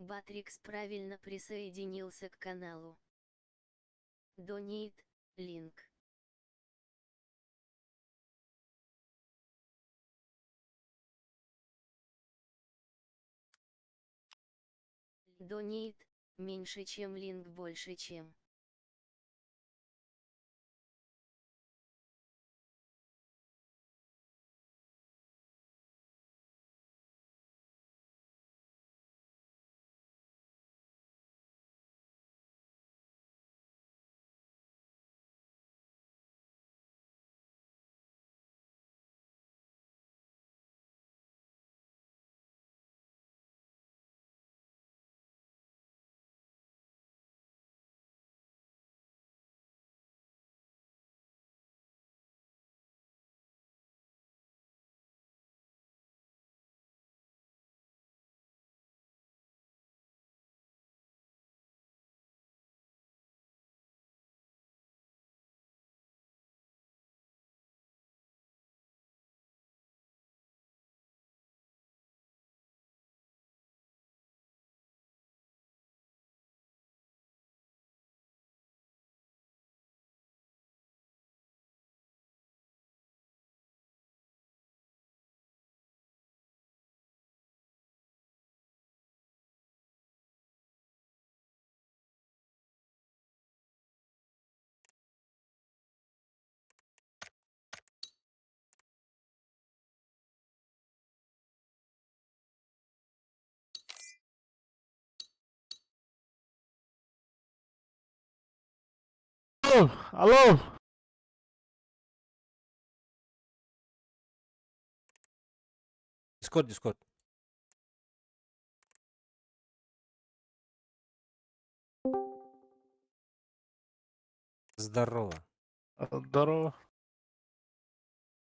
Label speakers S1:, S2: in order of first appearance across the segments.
S1: Батрикс правильно присоединился к каналу. Donate, link. Donate, меньше чем линк больше чем.
S2: Алло, алло.
S3: Дискорд. Здорово.
S2: Здорово.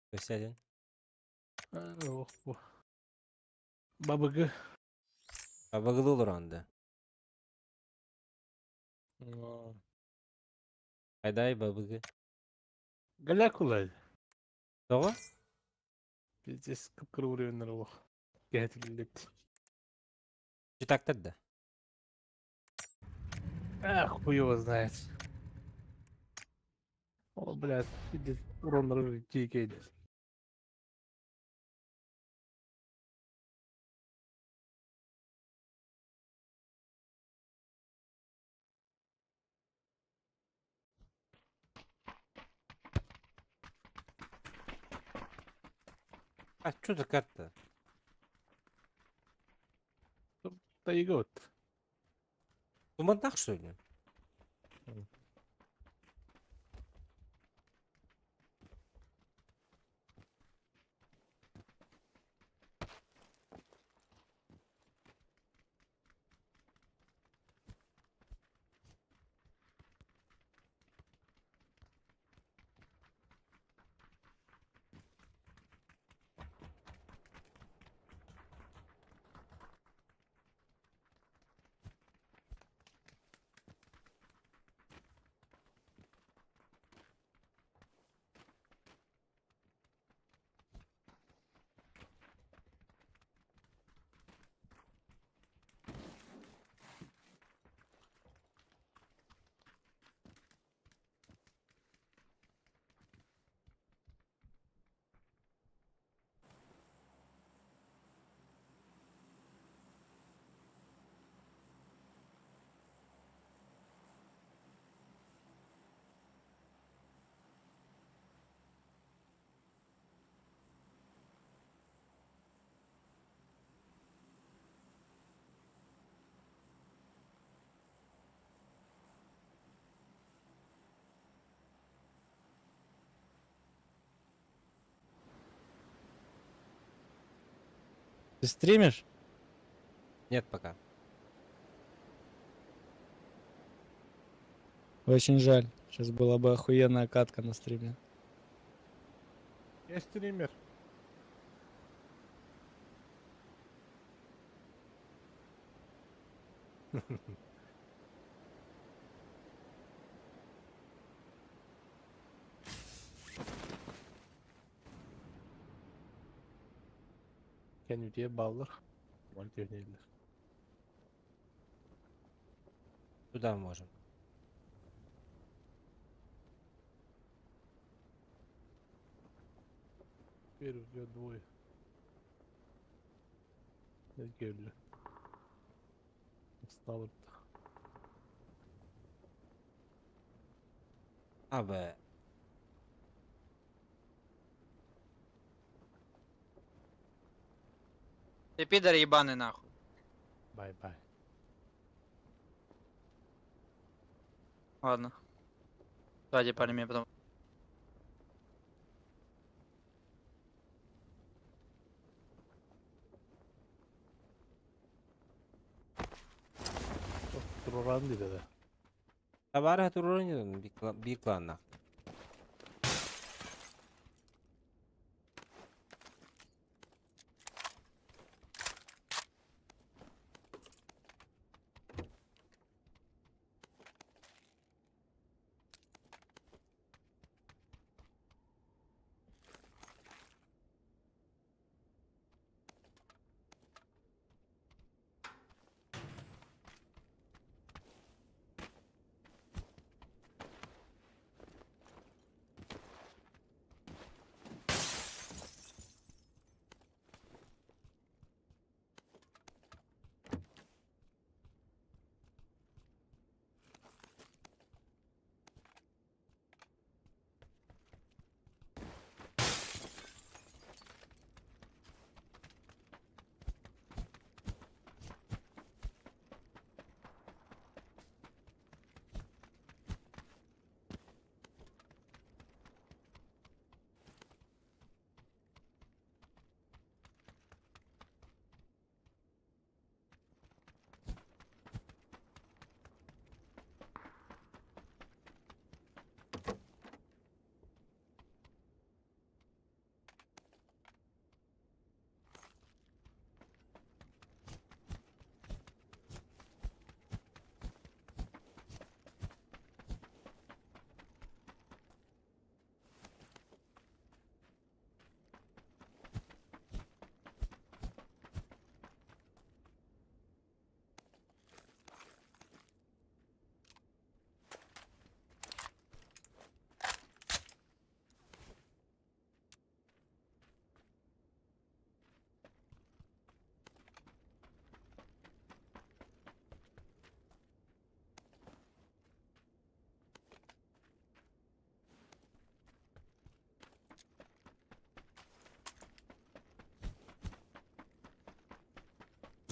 S3: Присядем.
S2: Бабыгы.
S3: Абагылыл уранды. Айдай бабыгы.
S2: Галякулай.
S3: Тоғы?
S2: Здесь кыпкыр уровеньнер ох. Гәтилет.
S3: Читактырды.
S2: Хуй его знает. О, блядь, здесь уроннер тикейді.
S3: А, что за карта?
S2: Тайгот.
S3: Тумандақ, что ли?
S4: Ты стримишь?
S3: Нет пока.
S4: Очень жаль. Сейчас была бы охуенная катка на стриме.
S2: Я стример. Кәнүде баллар. Мальтевнейлер.
S3: Туда можем.
S2: Теперь у тебя двое. Ne geldi. Stalıp.
S3: Abi.
S5: Ты пидор ебаный нахуй.
S2: Bay bay.
S5: Ладно. Сзади парень меня потом.
S2: Duran dedi de.
S3: Tabarı hatırlıyorum bir klanla.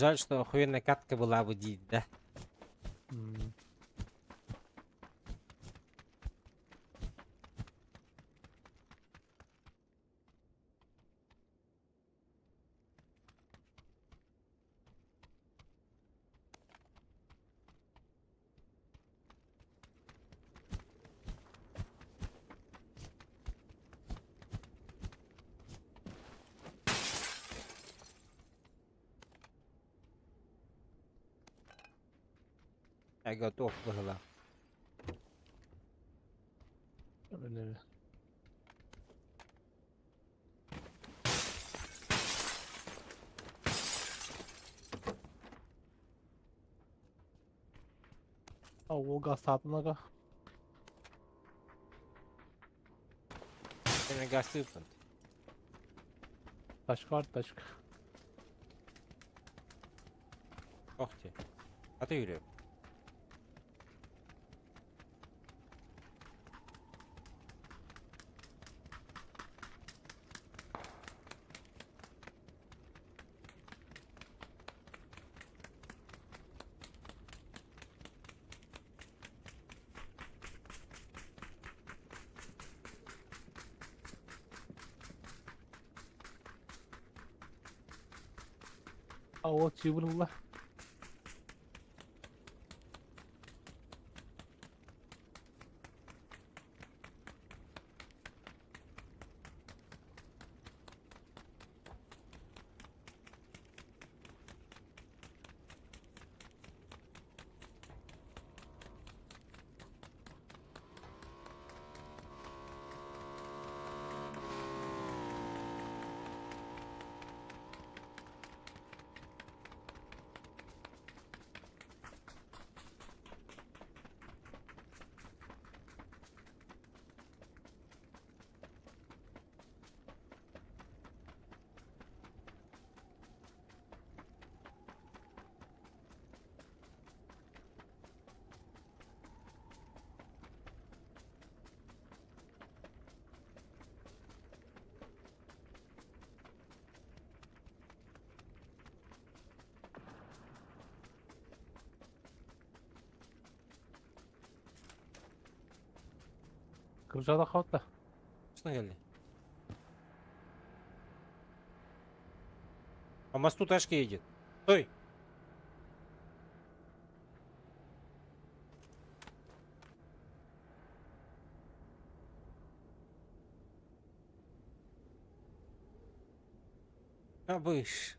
S3: Жаль, что охуенная катка была бы, да?
S2: Hmm.
S3: Я готов была.
S2: Öyle. O gaz satına ka.
S3: Senin gazete tutun.
S2: Taşk var taşk.
S3: Oh ki. Hadi yürü.
S2: O çivrilla. Kırıcada kaldı.
S3: Şuna geldi. По мосту тачка едет. Стой! Абыш.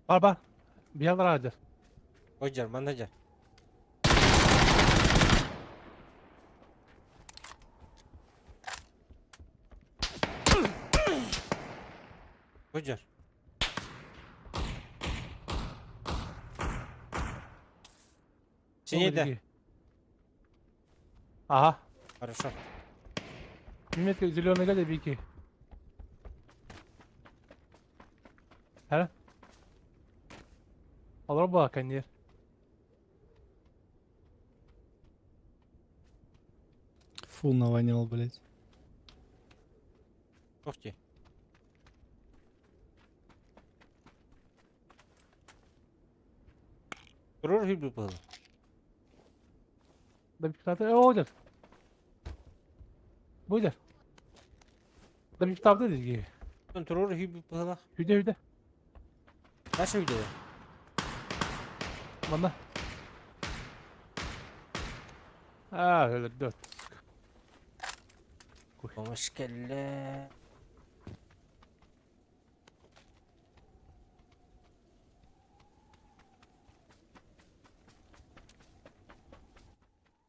S2: Var. Bir yerler hadi.
S3: Hocar, mandacar. Hocar. Синеда.
S2: Aha.
S3: Хорошо.
S2: Мимет зеленый гадя бики. Hele. Alır bu hakan yer.
S4: Фу, навонял, блядь.
S3: Ух ты. Durur gibi böyle.
S2: Da bir kitapta oydur. Buydur. Da bir kitapta dizgi.
S3: Durur gibi böyle.
S2: Hüde.
S3: Nasıl video?
S2: Bana. Ha öyle 4.
S3: Hoş geldin.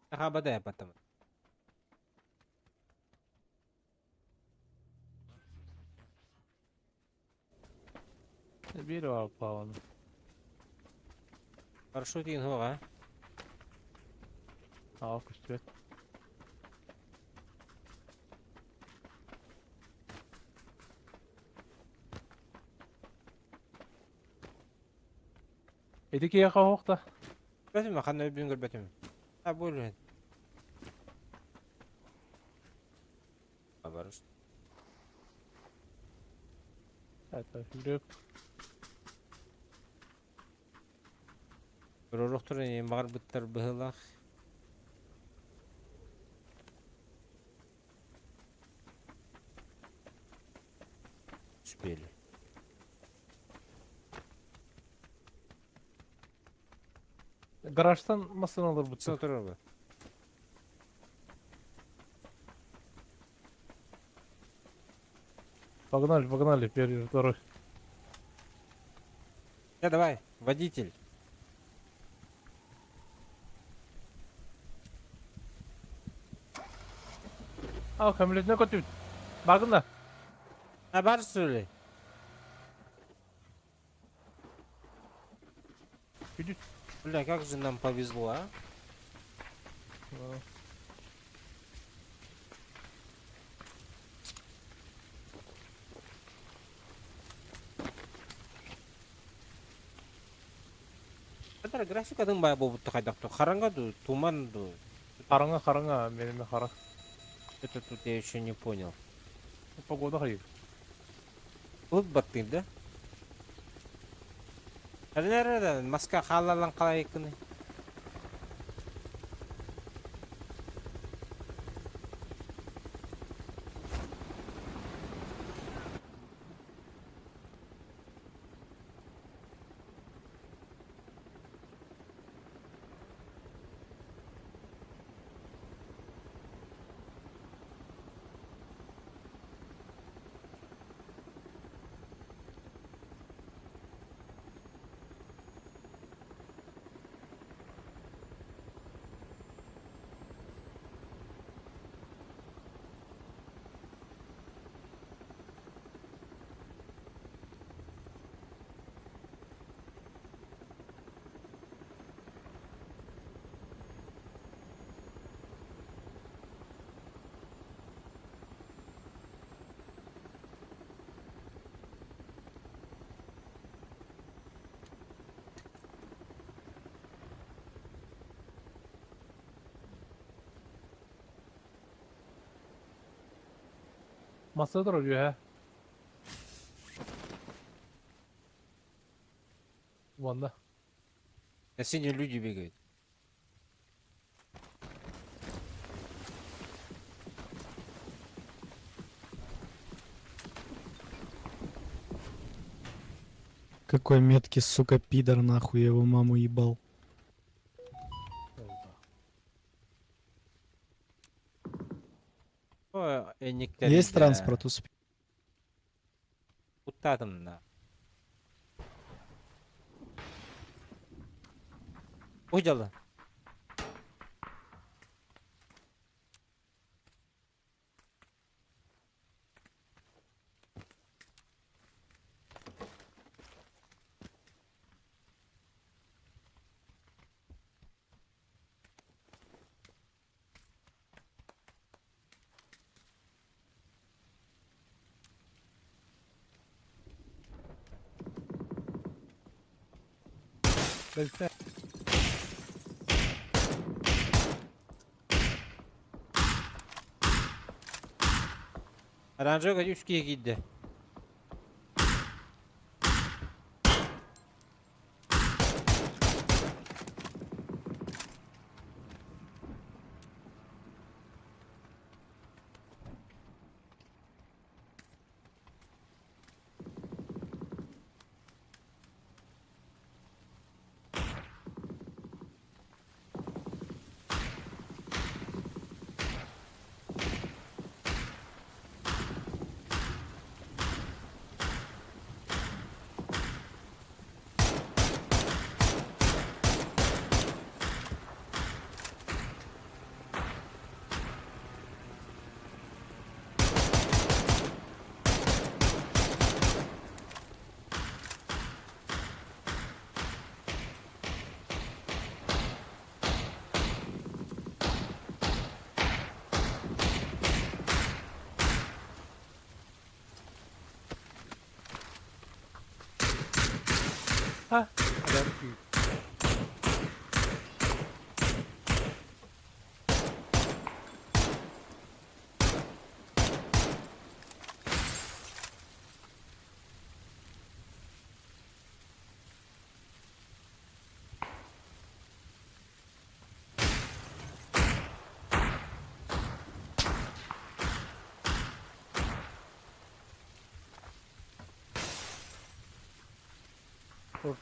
S3: Habada ya потом.
S2: Bir var pahalı.
S3: Хорошо тин хоға.
S2: Aa kuştu. Edeki yaka hokta.
S3: Бәтім, қандай өбін көр бәтім. Ha buyurun. Barış.
S2: Evet, yürüyüp.
S3: Ruh turun bağır bitter bıhılaq. Süpeli.
S2: Garajdan masın alır bu.
S3: Sen oturur bu.
S2: Погнали, первый, второй.
S3: Давай, водитель.
S2: Al kamyonetine götür. Bakın da.
S3: Ha бар söyle.
S2: Güdü.
S3: Бля, как же нам повезло, а? Kadar grafik adın bayağı bobuttu kaydaktı. Karanga ду, туман ду.
S2: Қараңа, меніме қара.
S3: Это тут я еще не понял.
S2: Погода қайып.
S3: Бұлт баттың да? Әрінәрі маска қалалан қалай екіні?
S2: Masada duruyor ha. Ванда.
S3: На синие люди бегают.
S4: Какой меткий, сука, пидор, нахуй, я его маму ебал.
S3: O
S4: Есть транспорт, успел.
S3: Kutladım da. Hocalı.
S2: Bekle.
S3: Aranjoga 3-2'ye gitti.
S2: Ha. Adam büyük. Dur.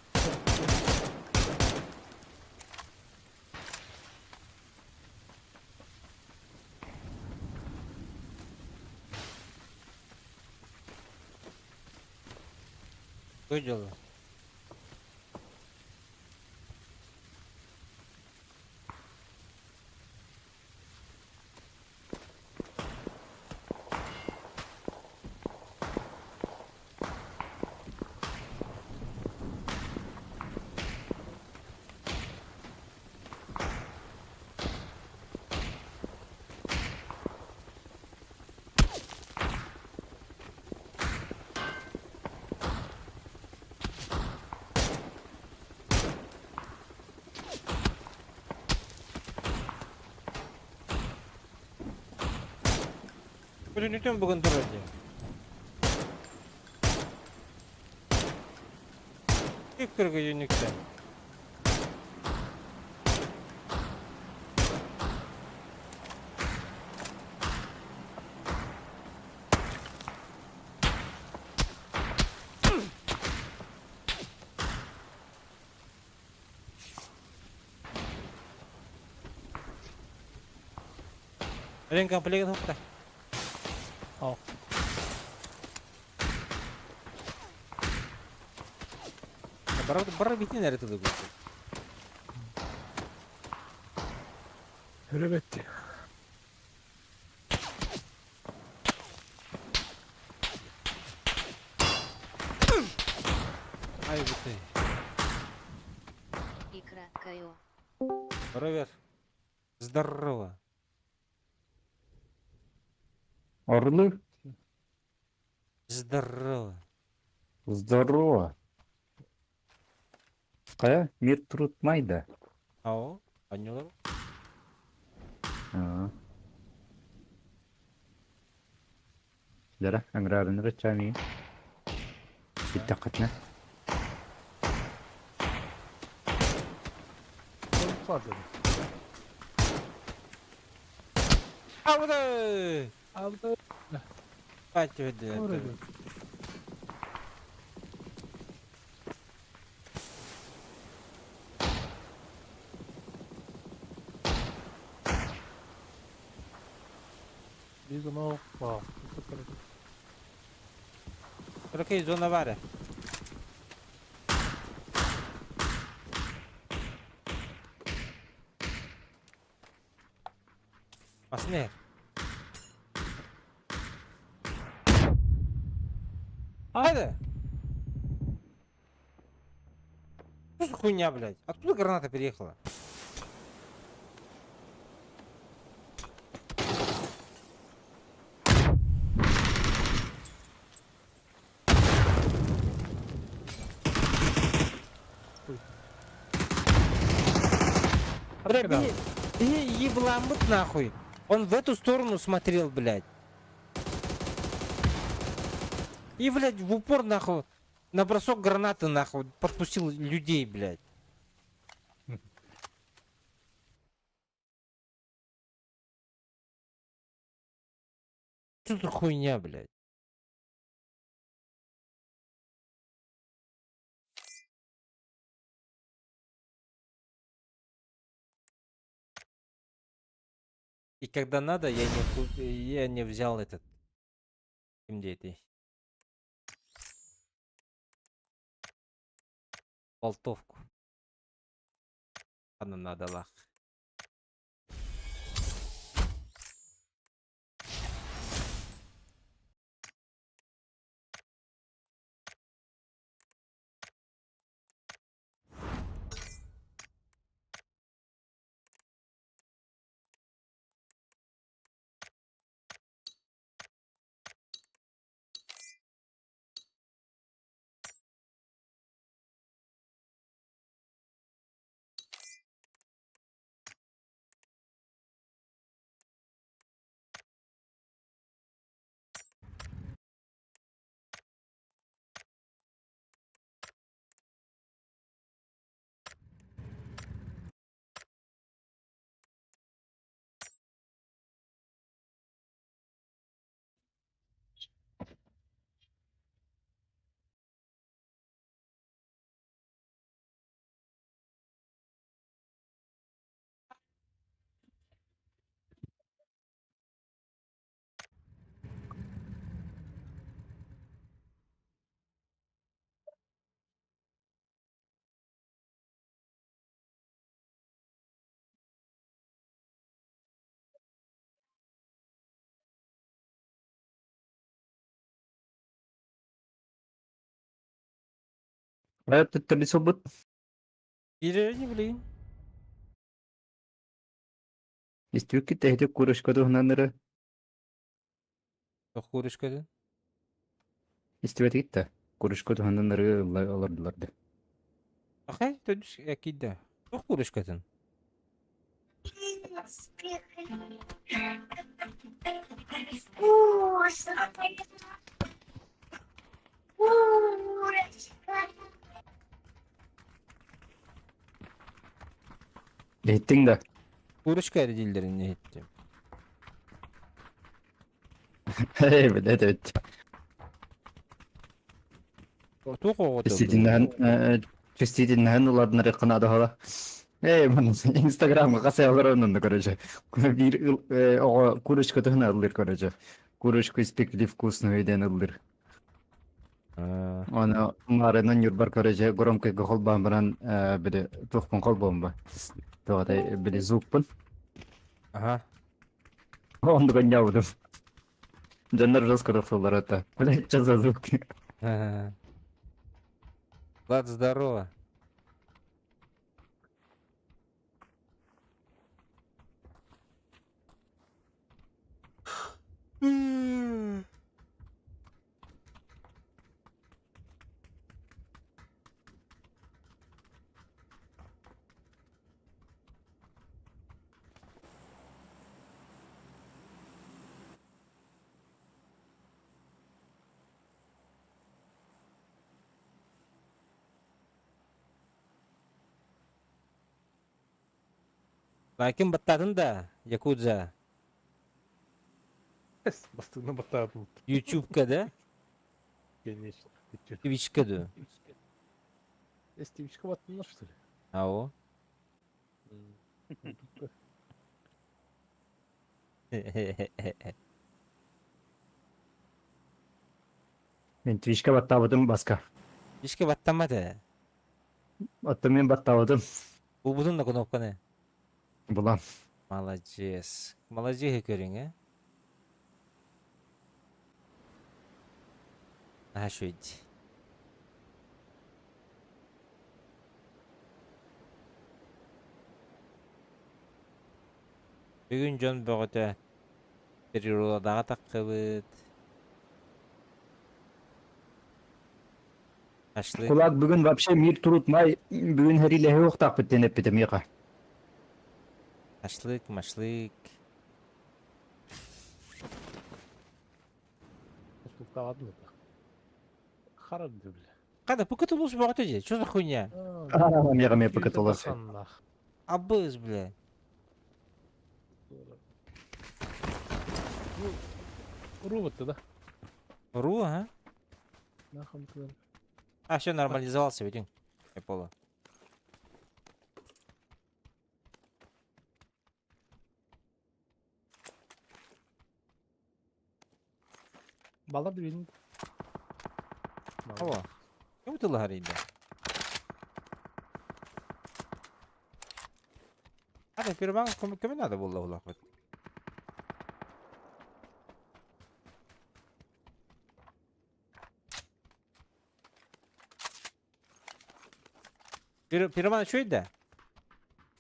S3: Hocalı. Ürünütün bugün duracak. İlk kırgı yönlükten. Ren komplek topla.
S2: Al.
S3: Bara bitti nerede tutuyor?
S2: Görev etti.
S3: Ay bitti.
S1: Икра Кайо.
S3: Ровер. Здорово.
S6: Орлы,
S3: Здорово.
S6: здорово. Кая мир турутмайды.
S3: Ау. Анюлар.
S6: А, Jara, angrabın rıçami. Dikkatine.
S2: Çocuk var dedim.
S3: Aldı.
S2: Aldı.
S3: Kaç ödü.
S2: Orada. Bizim o bak.
S3: Какая зона вара? Масне. Hadi. Что за хуйня, блядь? Откуда граната переехала? Бля, ебланбыт нахуй. Он в эту сторону смотрел, блядь. И, блядь, в упор, нахуй, на бросок гранаты, нахуй, подпустил людей, блядь. Что за хуйня, блядь? И когда надо, я не взял этот. Где это? Болтовку. Ладно, надо лах.
S6: Evet, tabii sobut.
S3: Или не, блин.
S6: İstiyor ki tehdit kuruşkadı hunanları.
S3: Охурышка.
S6: İstiyor gitti. Kuruşkadı hunanları alırdılardı.
S3: Ахай, то есть, акида. Охурышка.
S6: Gittin de.
S3: Охурышка дилдерин не ettim.
S6: Hey, evet.
S3: Туго
S6: Чистидиннен уладнары кынады hala. Мен Инстаграмга касай алар онунду көрөчү. Бир ого курочка тыгына алыр көрөчү. Курочка испекли вкусный еден алыр. Аны марынан юрбар көрөчү. Громкий голбан менен бири тохпун колбомба. Тогадай бири звукпун.
S3: Ага.
S6: Онду гонявдым. Жандар раскоросулар это. Блять, что за звуки?
S3: Влад, здорово. Lakin battadın da Yakuza
S2: Bastığına batardım.
S3: YouTube'da
S2: Конечно. Ты чё?
S3: Twitch'da.
S2: Стивичка battın что ли?
S3: Ha o.
S6: Men Twitch'e battavadım baska.
S3: Twitch'e battamadı.
S6: Hatta men battavadım.
S3: Bu budun da knopka ne?
S6: Bulan.
S3: Молодец. Молодец görün ha. Aha şöyle. Bugün John Bogota bir yola daha takıbıt. Açlık,
S6: Kulak bugün вообще mir turutmay. Bugün heriyle yok takbitten hep bitim yıka.
S3: açlık, maçlık.
S2: Тут ладно. Харады, бля.
S3: Kada bu kötü bulmuş Bogota diye. Что за хуйня?
S6: Мега мне покаталась.
S2: Пацан,
S3: Абыз, бля.
S2: Ру-то, да?
S3: Ру, а?
S2: Нахуй ты.
S3: А, все нормализовался, видим. Эпола.
S2: Бала двин.
S3: Ого. Кем ты лагарит, да? А, теперь вам кому надо было улахать? Пироман что это?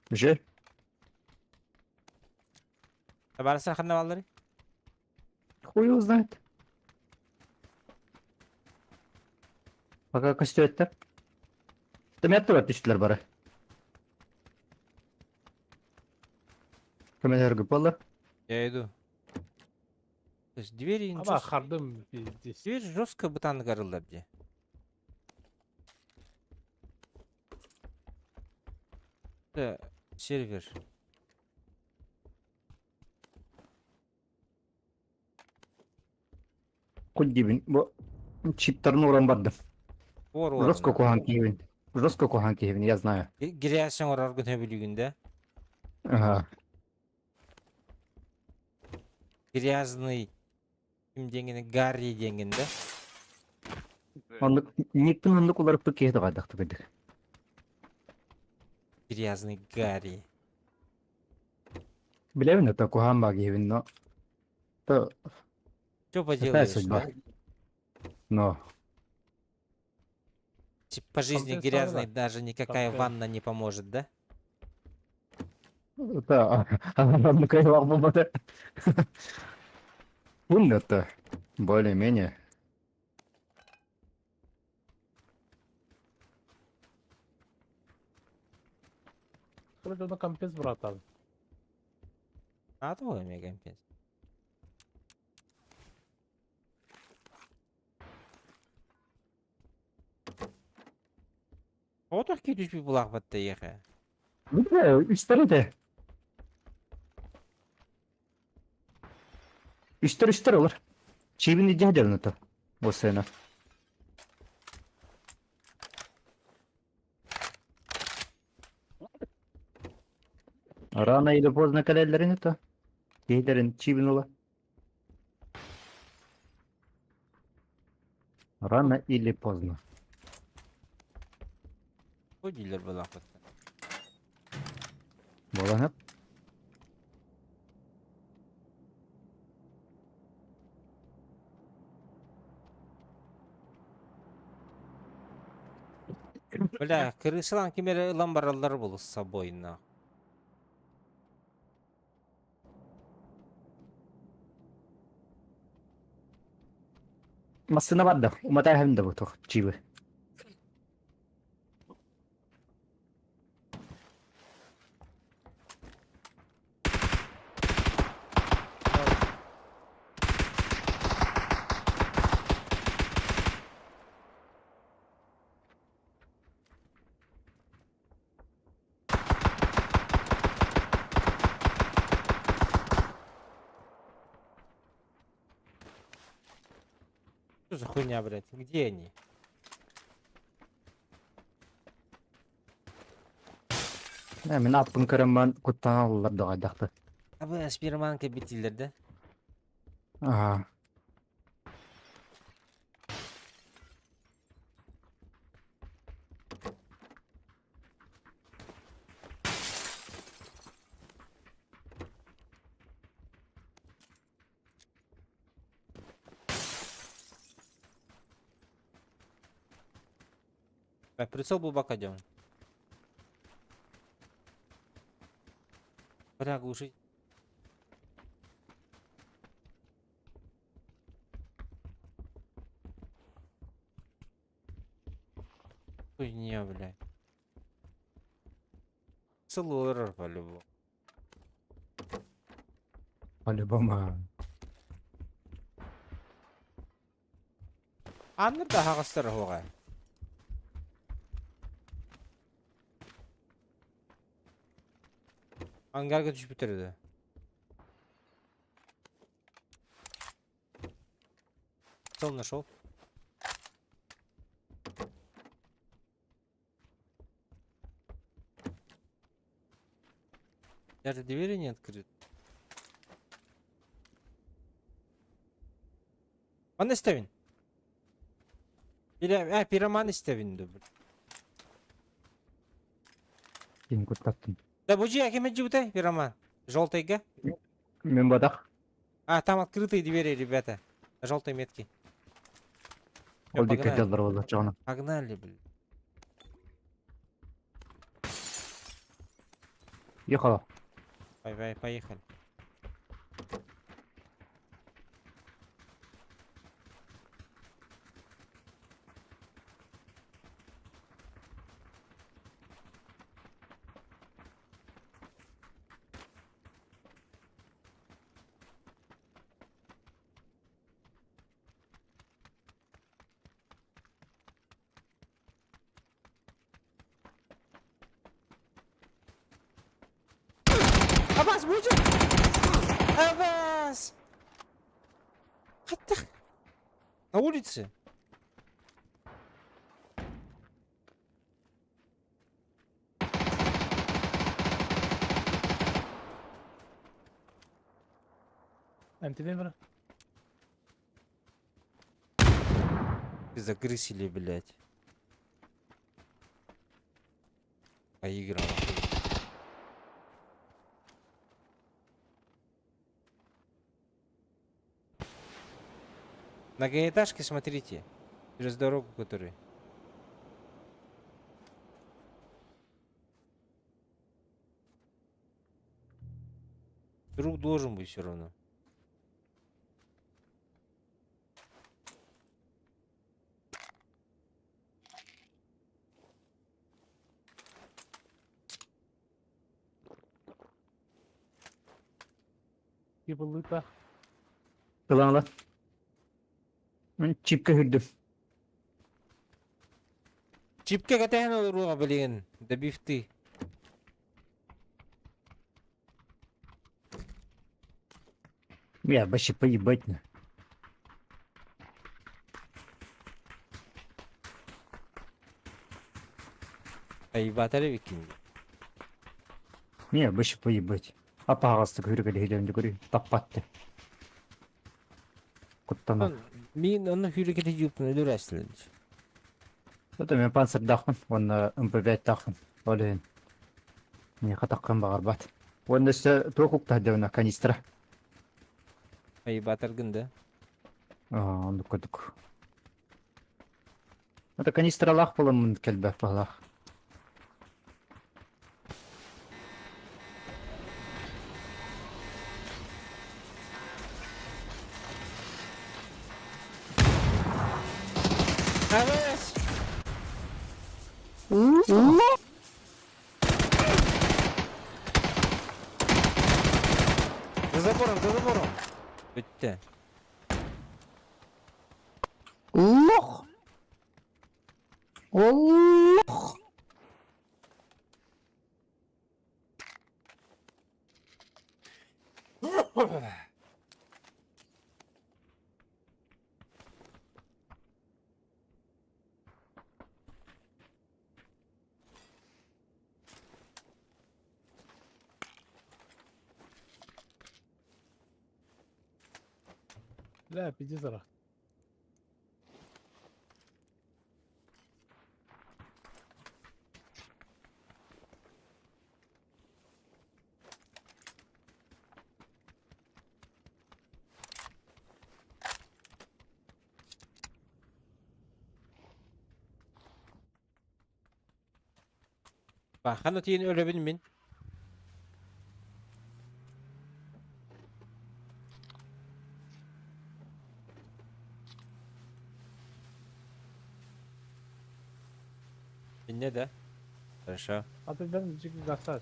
S6: Же?
S3: Табарса ханна валлары?
S6: Хуй его знает. Пока көстөттер. Тәмәттер өттүчтүлөр бары. Көмөлөр көп болду.
S3: Я иду. То есть двери...
S2: Ама хардым здесь.
S3: Дверь жестко бутан горылда бде. Это сервер.
S6: Кул дибин. Бу чиптерин уран барды.
S3: Ор
S6: Жестко кухан кийбин. Жестко кухан кийбин, я знаю.
S3: Грязь орар күнө билигинде.
S6: Ага.
S3: Грязный. Ким деңгени Гарри деңгенде.
S6: Андык никтин андык улар пыкейди кайдакты бедик.
S3: Грязный Гарри.
S6: Билебин это кухан ба кийбин, но то
S3: Что
S6: такая
S3: поделаешь?
S6: судьба.
S3: Да?
S6: Но
S3: Типа по жизни
S2: Компенсация,
S3: грязной
S2: да.
S3: даже никакая
S2: Компен-
S3: ванна не поможет, да?
S6: это анамны кайвак болбоду. Бун это более-менее.
S2: Вроде он компенс, братан.
S3: А то мега компенс. Вот так кидуш bir bulak battı yaka.
S6: Bir de üstleri de. Üstler olur. Çiğbin rica ederim o o sene. Rana ile pozdna kalelerini to. Geylerin çiğbin ola. Rana или поздно.
S3: Bu dealer bulak battı.
S6: Bolan hep.
S3: Бля, крысылан кемері ламбаралар болу с собой на.
S6: Masına vardı. Umaday hem de bu tok çiğbi.
S3: Что за хуйня, блядь? Где они?
S6: Мен аппын көрөмөн куттан алылар дага дакты.
S3: А вы аспирманка битилер, да?
S6: Ага.
S3: Так, прицел был бока идем. Бля, глушить. Хуйня, блядь. Целый по-любому.
S6: По-любому.
S3: Анырда хагастар хуга. Ангарга düşüp bitirdi. Цел нашел. Даже двери не открыт. Он istevin. Пироман istevin dur.
S6: Ким куттаттым.
S3: Да буджи акимет жутай пироман. Желтый.
S6: Мен бадак.
S3: А, там открытые двери, ребята. На желтой метке. Всё,
S6: Ол дике
S3: погнали.
S6: жалдар болот жагына.
S3: Погнали, блин.
S6: Ехала.
S3: Поехали. Абаз, будет? Абаз! Хотя... На улице.
S2: Антиден бара.
S3: Загрызли, блядь. Поиграл. Многоэтажки, смотрите. Через дорогу, которую. Друг должен быть все равно.
S2: Ебалыта.
S6: Кылаңла. Мен чипке хүрдүм.
S3: Чипке катайын олуруга билген. Добив ты.
S6: Я вообще поебать на.
S3: Айбатары викинг.
S6: Не, вообще поебать. Апагасты көргөле хелемди көрү. Таппатты. Куттана.
S3: Мен оны хүрекети жуптун өлүрәсилен.
S6: Это мен панцир дахмын, он МП5 дахмын. Олен. Не хатаккан багарбат. Он өсө токук тадеуна канистра.
S3: Айбатар гында.
S6: Он көдүк. Это канистра лах болом келбе балах.
S3: Авес! За забором, за забором. Бітті.
S6: Лох! Лох!
S2: لا بيجي زرع.
S3: Bak kanıtın öyle bilmin. Ne de? Aşağı.
S2: Hadi ben müzik bir gasar.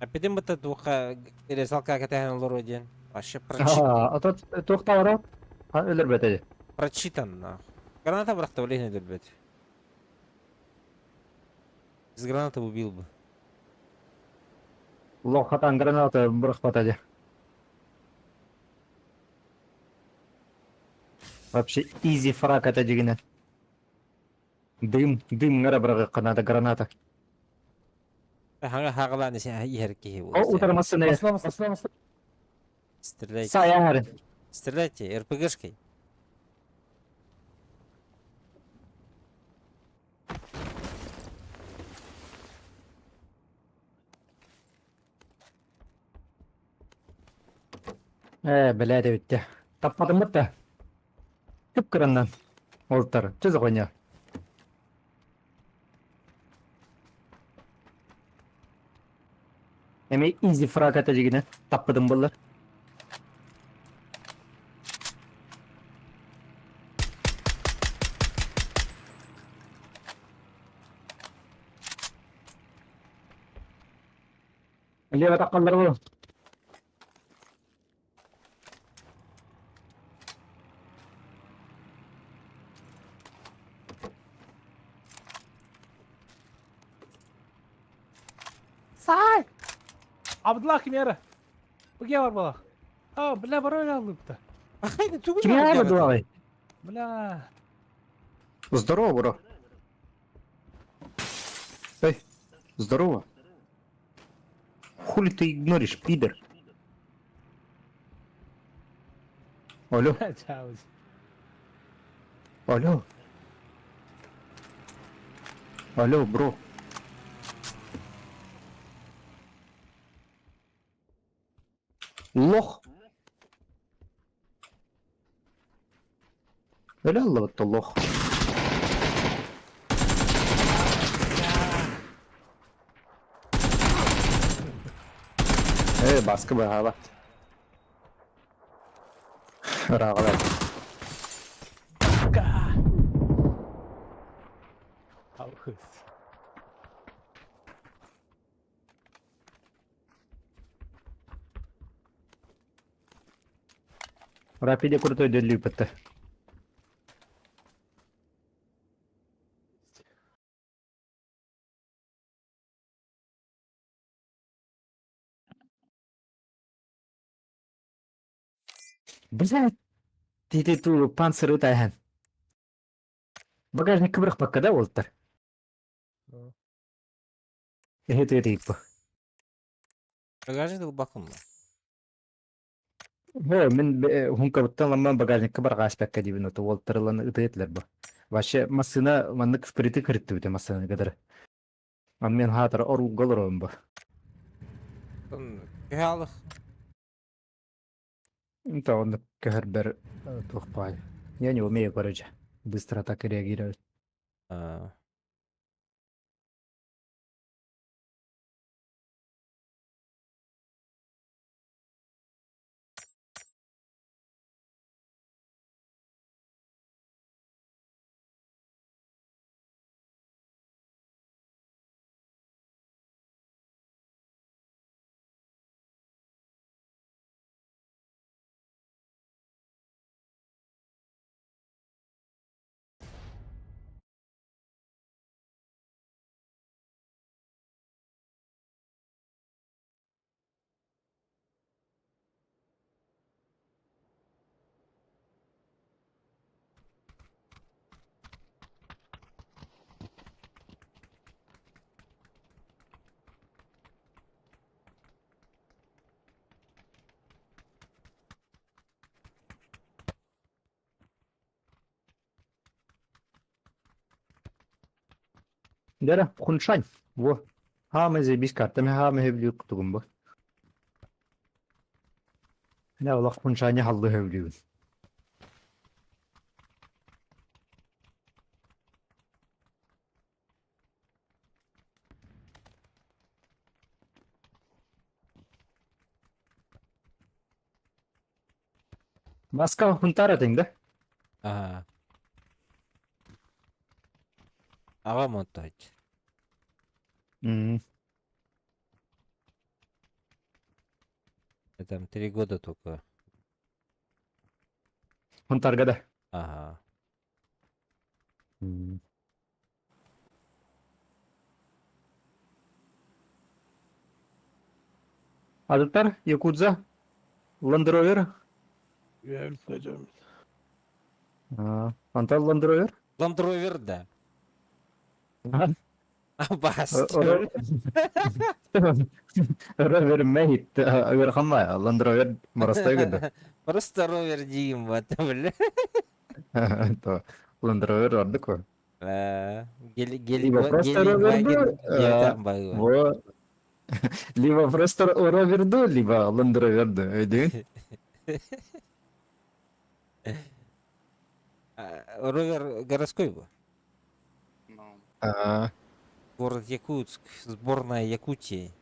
S3: Apidin bata tuqa resal kakatahan lorodian. Вообще
S6: To'xta ha o'ldirib o'tadi.
S3: прочитан нахуй. Граната бырақты блин дөрбет. Из гранаты убил бы.
S6: Loxatan granata bırıq batadi. Вообще easy фраг это дигинен. Дым ngara bırıq granata.
S3: Hangi haqlan ise yerki bu.
S6: O utarmasını.
S2: Aslan.
S3: Стреляйте.
S6: Sayar.
S3: Стреляйте РПГшкой.
S6: Biladi bitti. Tapmadım bitti. Küp kırından. Oltar. Çözük oynuyor. Emeği easy frak atacağını. Tapmadım bunlar. Lihat takallar bu.
S2: Say! Abdullah kim yara? Bu gel var bala. Aa, bile var öyle aldı bir de.
S3: Haydi тугу.
S6: Kim ya bu abi?
S2: Bile.
S6: Здорово, бро. Эй, здорово. Хули ты игноришь, пидор? Алло,
S2: Çavuş.
S6: алло. Алло, бро. Лох. Öyle Allah'ta lох. Baskı be hava. Rağlar.
S2: Çavuş.
S6: Rapide крутой дели пытта. Блядь, ты ту панцирь тайхан. Багажник кыбырық бакка да олттар. Это типа.
S3: Багажник bakın mı?
S6: Мен хункабыттан ламан багажникка барга аспекка дибин ото олттарланы ытыетлер бу. Вообще массына маннык впритык кырытты бите массаны кадыр. Мен хатыр ору голором бу.
S3: Кыялых.
S6: Это он кахербер тухпай. Я не умею, короче, быстро так реагировать.
S3: Aa.
S6: Дера, хуншань. Во. Хамы зебис картами хамы хевлю кутугумба. لا والله хуншань халлы хевлю. Маска хунтара теңде.
S3: Ага. Ага монтать. Там 3 года только.
S6: Хунтарга да.
S3: Ага.
S6: Адыктар, Якудза, Land Rover. Антал Land Rover.
S3: Land Rover, да.
S6: Ага.
S3: Абас.
S6: Ровер мейт, верхамая, Land Rover марастай гыды.
S3: Просто ровер дим, вот, бля.
S6: То Land Rover ордык во. Либо просто
S3: Гелендваген
S6: Rover,
S3: там был.
S6: во. Либо просто Rover, либо Land Rover, өйдүн.
S3: Ровер городской был. Город Якутск, сборная Якутии.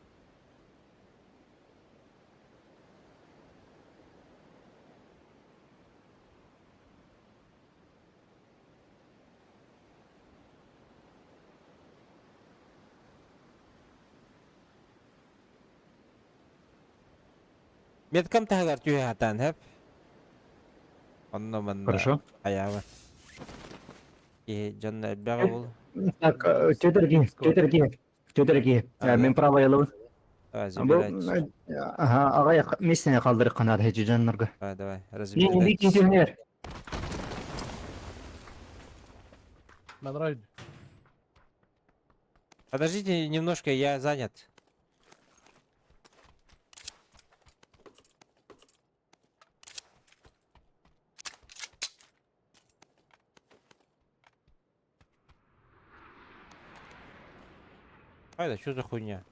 S3: Меткам тагар тюхатан хэп. Онно манда.
S6: Хорошо.
S3: Аява. И Джон Бягавул.
S6: Так, тетірге, мен право ялау.
S3: Забирать.
S6: Ага, ағай, месіне қалдырық қанады хеджі жанларға.
S3: Давай,
S6: Не,
S3: разбирать.
S6: инженер.
S2: Мен райд.
S3: Подождите немножко, я занят. А это что за хуйня?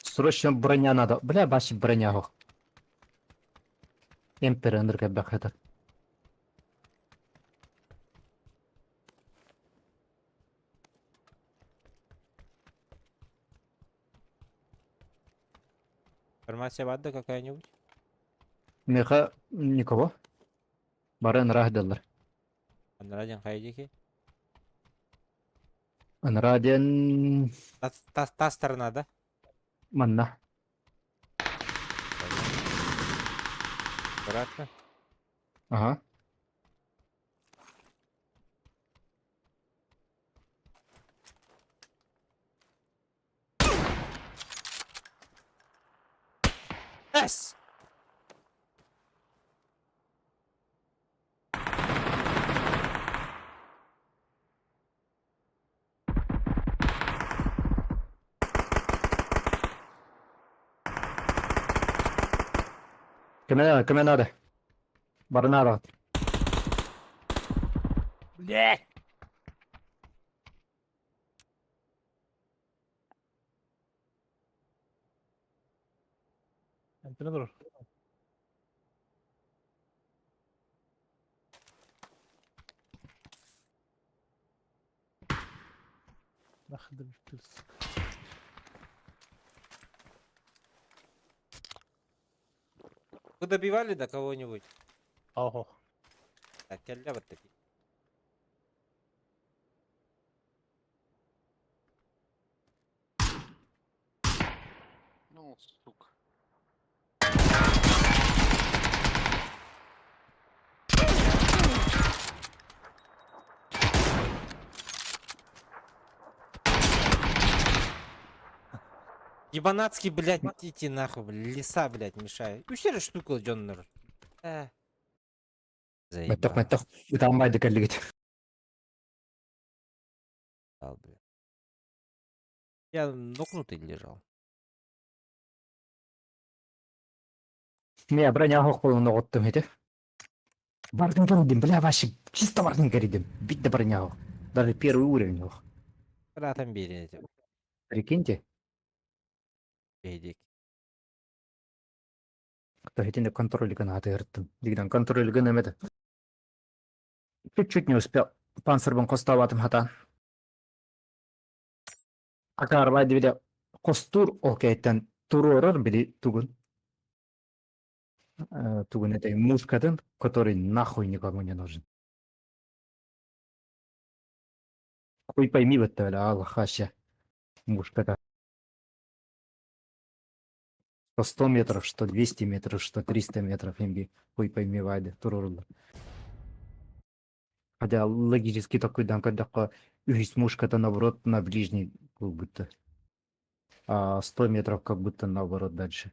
S6: Срочно броня надо. Бля, баши броня го. Эмпер андырга бахата.
S3: Информация вадда какая-нибудь?
S6: Меха никого. Бары нрахдалар.
S3: Анрадин хайдики?
S6: Нраден
S3: Та сторона, да?
S6: манна.
S3: Аккуратно.
S6: Ага.
S3: Эс!
S6: Кеме надо. Бары надо.
S2: Бля! Энтіне тұрыр. Нахуй пилс.
S3: Вы добивали до кого-нибудь?
S2: Ого.
S3: Так, я вот такие.
S5: Ну, сука.
S3: Ебанатский, блядь, эти нахуй, леса, блядь, мешают. 3 штука Джоннер.
S6: Мәттіқ,
S3: Заебал,
S6: мәттіқ. Үті алмайды кәлігіт.
S3: блядь. Я нокнутый лежал.
S6: Мен броня хоқ болуын оғыттым еді. Бардың көрдім, бля, вообще чисто бардың көрдім. Битті броня хоқ. Даже первый уровень хоқ.
S3: Братан берете.
S6: Прикиньте,
S3: Бейдик.
S6: кто этим контроль гана атырттым. Дигден контроль гана эмеді. Чуть-чуть не успел. Панцирбен қостабатым хатан. Акар байды биде қостур ол кейттен туру орыр биде тугун. Тугун это мушкатын, который нахуй никому не нужен. Хуй пойми вот это, Аллах, вообще. Мушката. 100 метров, что 200 метров, что 300 метров имби. Хуй пойми вайды, турурулы. Хотя логически такой дан, когда весь мушката наоборот на ближний, как будто. А 100 метров как будто наоборот дальше.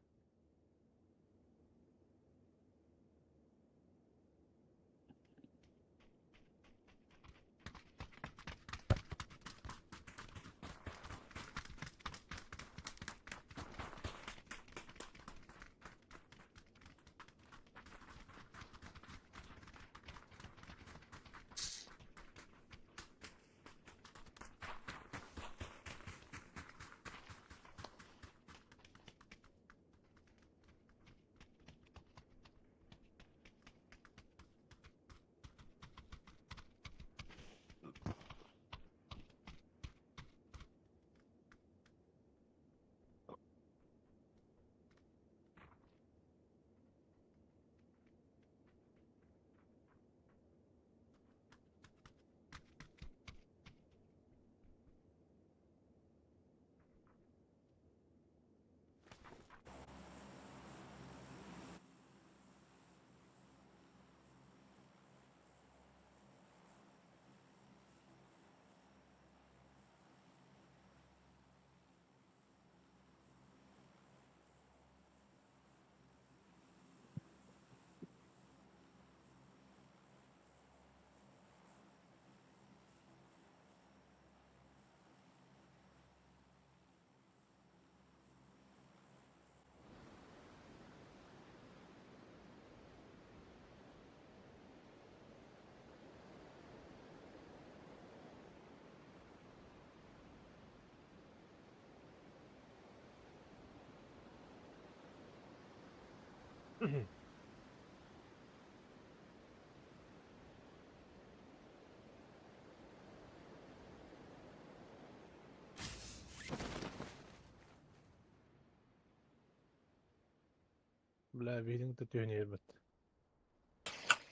S2: Бля, видим, ты тёне ебет.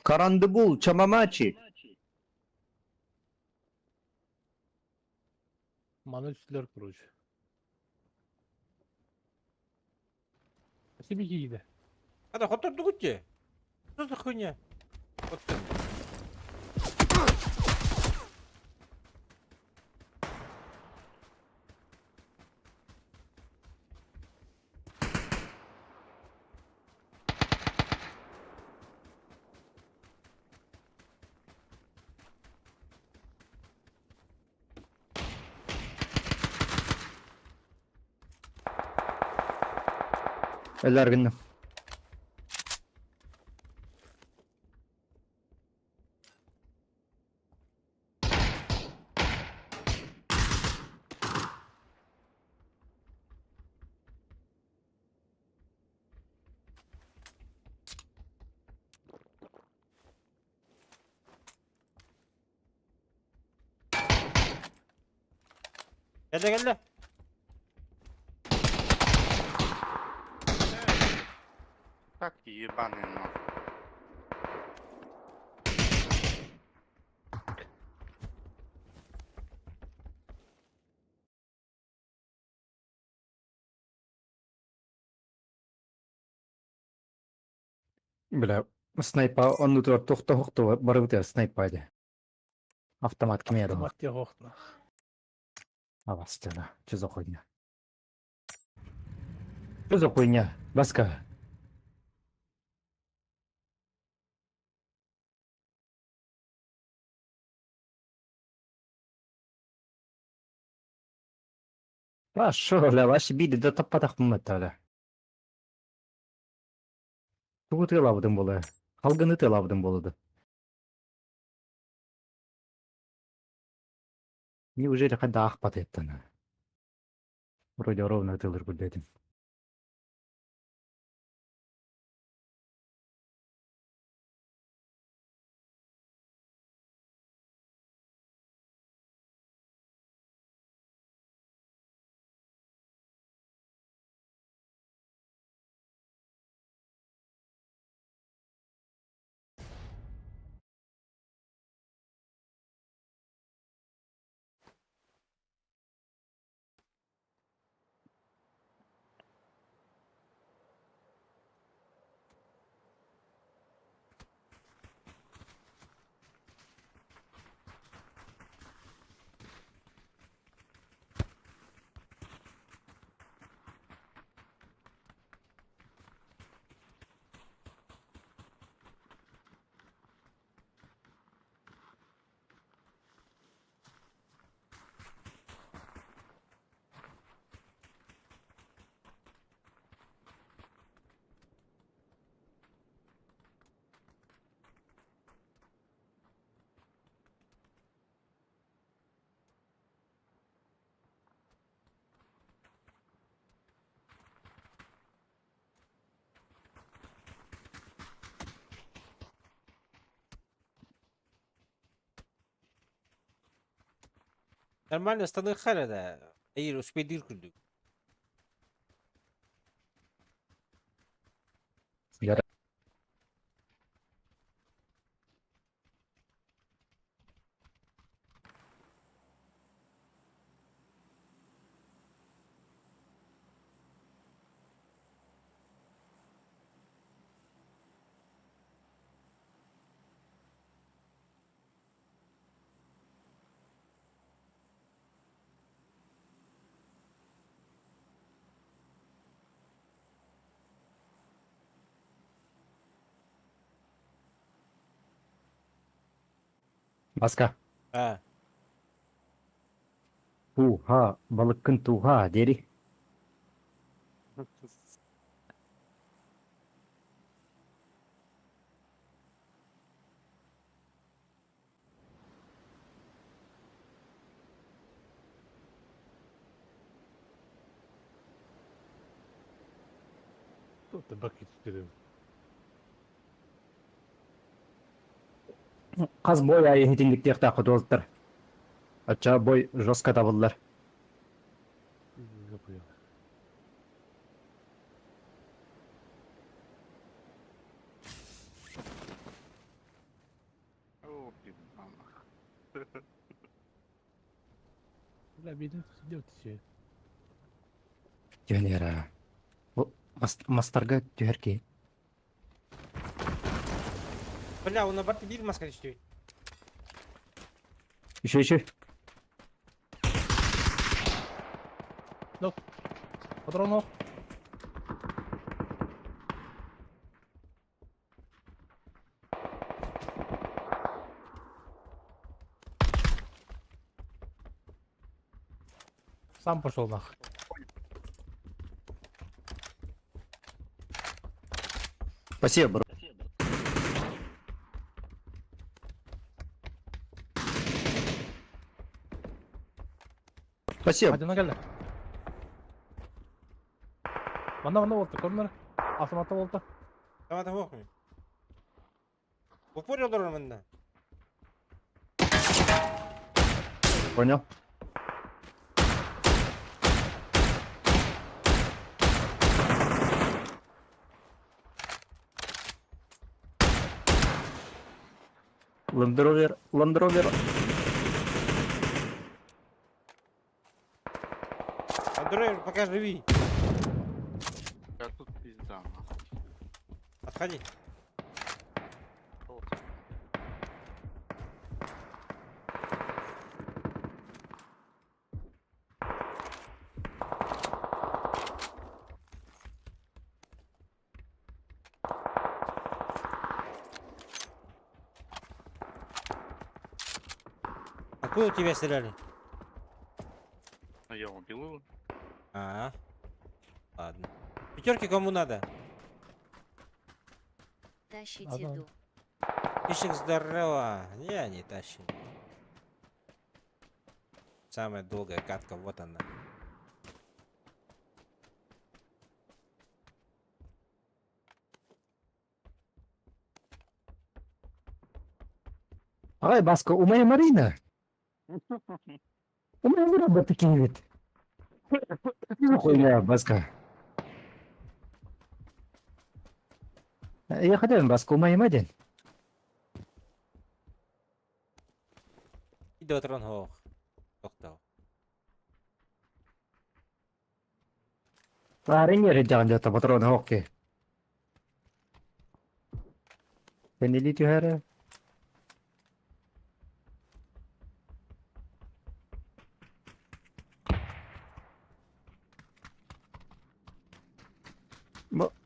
S7: Карандыбул, Чамамачи.
S2: Маны үстілер, короче. Спасибо, Гида.
S3: Это хоть дугуте. Что за хуйня? Вот ты.
S6: Eller günüm.
S3: Geldi.
S5: Так ебаный нахуй.
S6: Бля, снайпа, он тут тухта барыты снайпаде. Автомат кемеду.
S2: Автомат те охна.
S6: Авастина. Че за хуйня? Что за хуйня? Баска. Шо, ля, ваши биди да таппатак кымматта ля. Тугу тыйлабыдың болы. Халгыны тыйлабыдың болуду. Неужели кайда ахпат еттіні? Вроде ровно тылыр күлдедім.
S3: Нормально, станы халя да. Эйр, успей дыр күлдік.
S6: Яра. Баска.
S3: А,
S6: Туха, балыккын туха, дери.
S2: Тут бак иттирим.
S6: Қаз бой айы хетиндикте яқтақы долыттыр. Ача бой жостка табылдылар.
S2: Yapıyor.
S5: О, пизда.
S2: Бля, бедный сидел все.
S6: Жөнера. Мастарға түйерке.
S3: бля, он на борте бир маска düştü.
S6: Еще.
S2: Патрон ног. Сам пошел нах.
S6: Спасибо, бро. Спасибо.
S2: Hadi ona gel. Banda volta, korner. Asmatta volta.
S3: Tamam tamam okuyun. Упор olur benden.
S6: Понял? Ландровер.
S3: Андрей, пока живи.
S5: Я тут пизда, нахуй.
S3: Отходи.
S5: Вот.
S3: Откуда у тебя стреляли?
S5: Ну, я убил его.
S3: А, ладно. Пятерки кому надо?
S1: Тащите
S2: Ладно.
S1: ду.
S3: Пишек здорово. Я не тащу. Самая долгая катка, вот она.
S6: Ай, Баско, у моей Марина. У меня выработ такие вид. Хуйня, Баско. Я хотел, Баско, у моей Марин.
S3: Иди отрон хох. Тоқтау.
S6: Аренер идем где-то патроны хокки. Ты не летишь, Хэра?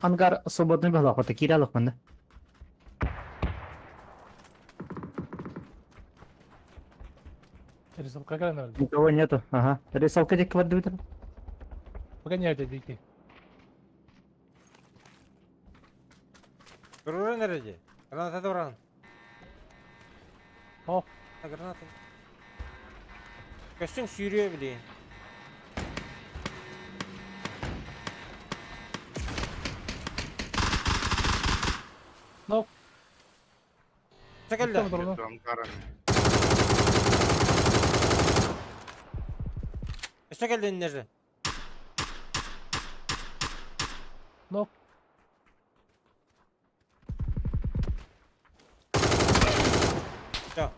S6: Ангар свободный был, а такие рядок манда.
S2: Рисовка гранат.
S6: Никого нету. Ага. Рисовка дик квадратный.
S2: Погоняйте, дикий.
S3: Гранаты nerede? Granata da oran.
S2: Hop.
S3: Ha granata. Göstün sürüyor bile.
S2: Nope.
S3: Çekil
S2: Tamam,
S3: de.
S2: tamam.
S5: Между ангарами.
S3: Çekil de nerede?
S2: Nope.
S3: Все.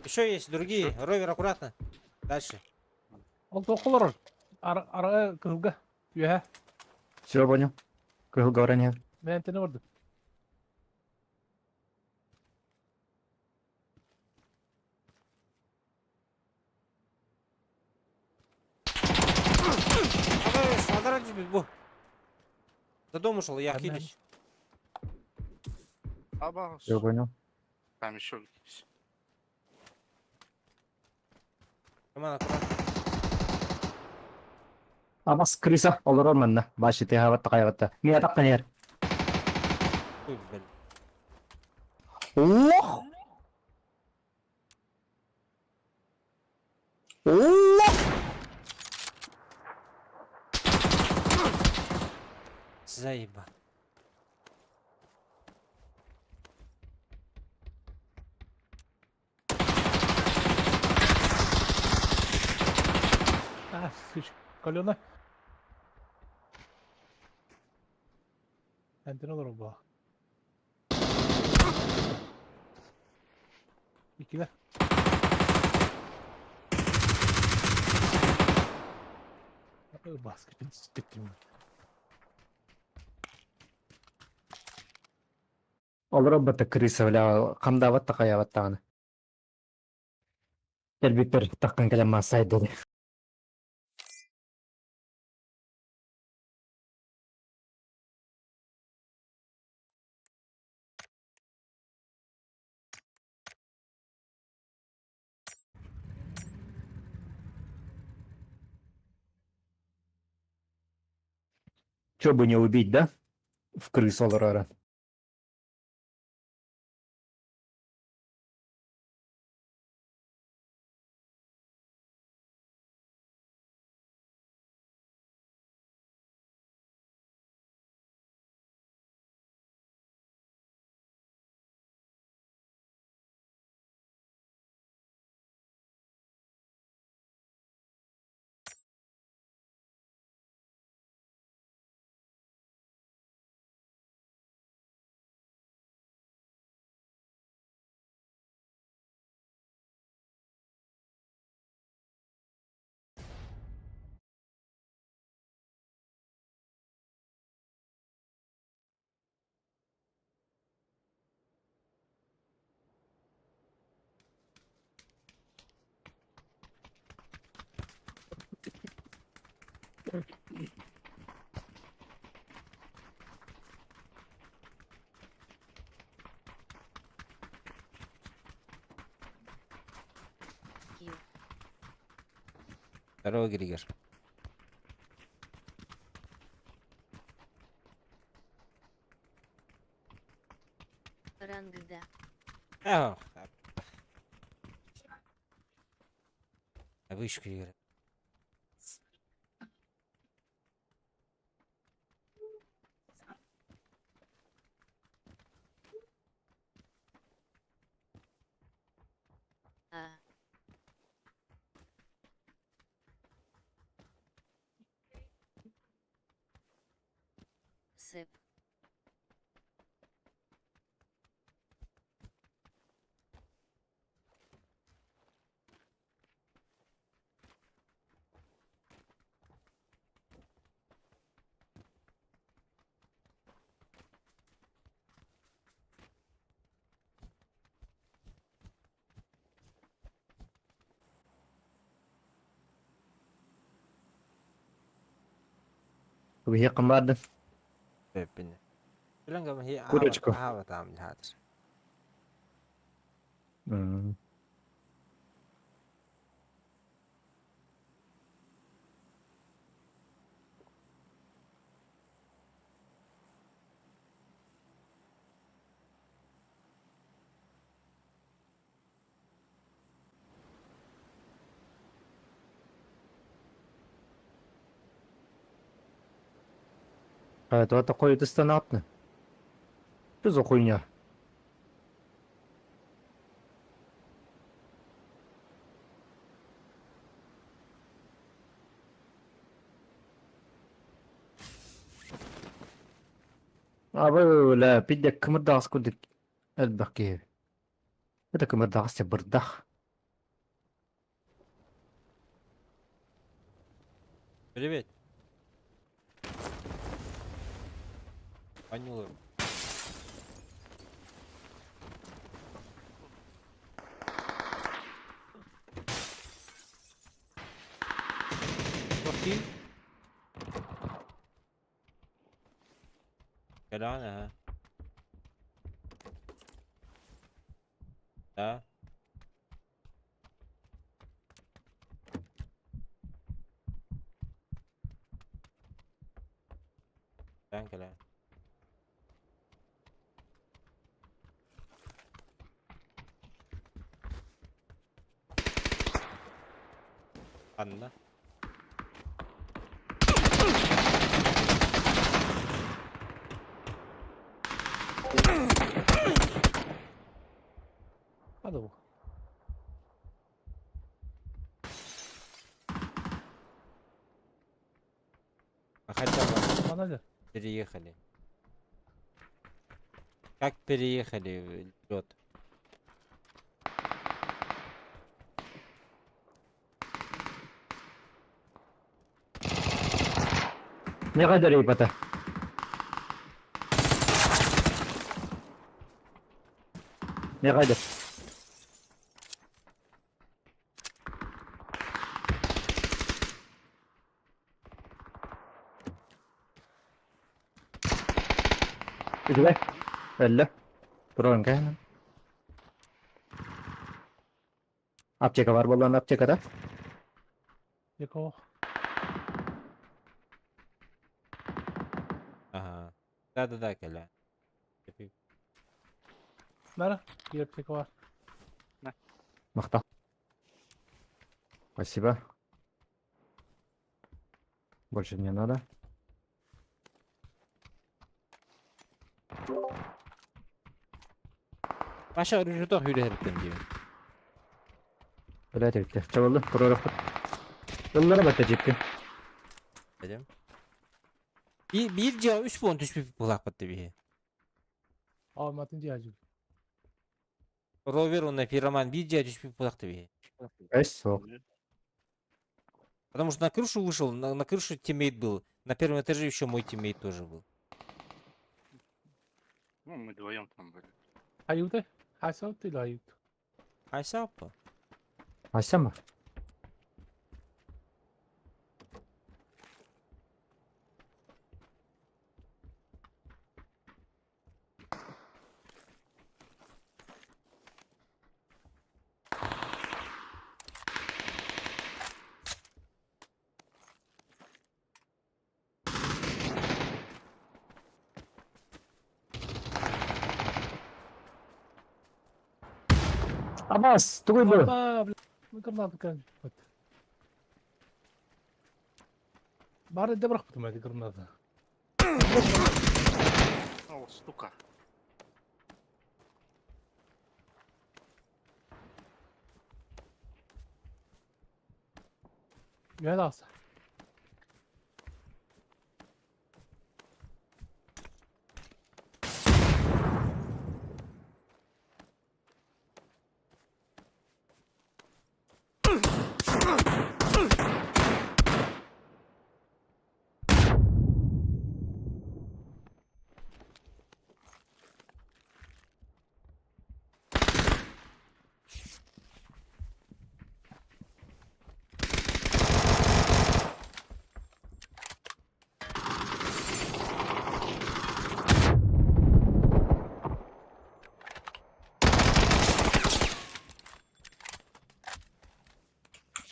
S3: Еще есть другие. Ровер, аккуратно. Дальше.
S2: Ол тоқылыр. Арғы кызылға. Үйе.
S6: Все, понял. Кыл говорение.
S2: Мен тені вырды.
S3: Адарать bu. За дом ушел, я
S2: Ладно.
S3: хилюсь.
S5: Аба,
S6: Все, понял.
S5: там еще есть.
S3: Команда аккуратно.
S6: Амас крыса. Олар манда. Баши те хаватта кайватта. Мия таққан ер.
S3: Ой, блин.
S6: Ох! Ох!
S3: Заеба.
S2: А, сыч. Колена. Мен тені olur bu. İkide. Баскетин түспеттім.
S6: Олар бата крыса, бля. Камдаватта кайваттаганы. Келбиттер таққан келем масай dedi. Чё бы не убить, да? В крысу Оларара.
S3: Здорово, Григор.
S1: Рангда.
S3: Ау. Вышку, Григор.
S1: А. Сэп.
S6: وهي قمادة
S3: Bepin. Bilang gak masih
S6: Kurочку.
S3: awal tam jahat.
S6: Это такой достанатный. Что за хуйня? لا بدك كمرداس كنت البقية. بدك كمرداس بردخ.
S3: Привет. Понюлы. Bakayım. Gel ha. Ha. Sen gel ha. Anla.
S2: هذا هو.
S3: Хотя бы
S2: ما نزل.
S3: переехали. Как переехали в лед?
S6: Не قدر يبته. Не قدر. إيه إلا برون كان apteka var balon aptekada.
S2: يكو.
S3: Ага. Да, Коля.
S2: مرة. يلبس يكو.
S6: مخطأ. Спасибо. Больше не надо.
S3: Başa rüjuda hüle heriften diyor.
S6: Öyle tekte. Çaballı. Prorok. Yollara bakacak.
S3: Dedim. Bir cevap 3 puan düşmüş bir bulak battı bir.
S2: اه ما تنجي هاجم.
S3: Ровер он на пироман bir cevap düşmüş bir bulak bir.
S6: Эс, о.
S3: Потому что на крышу вышел, на крышу тиммейт был. На первом этаже еще мой тиммейт тоже был.
S5: Ну, мы вдвоем там были.
S2: هيوته. حسوت لا هيوت.
S3: Айсапа.
S6: Асяма. Абас, тугой был.
S2: Опа, блядь. Ну, гранату как. Вот. Бары добрах потом эти гранаты.
S5: О, сука.
S2: Гайдался.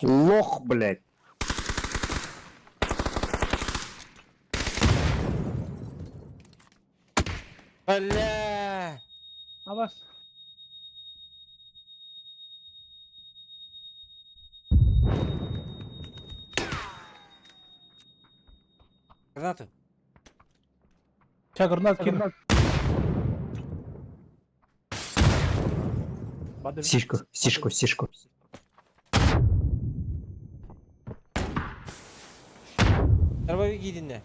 S6: Лох, блядь.
S3: Бля!
S2: Абас.
S3: Гранату.
S2: Сейчас гранат кину. Бады.
S6: Сишку.
S3: Дробовик единне.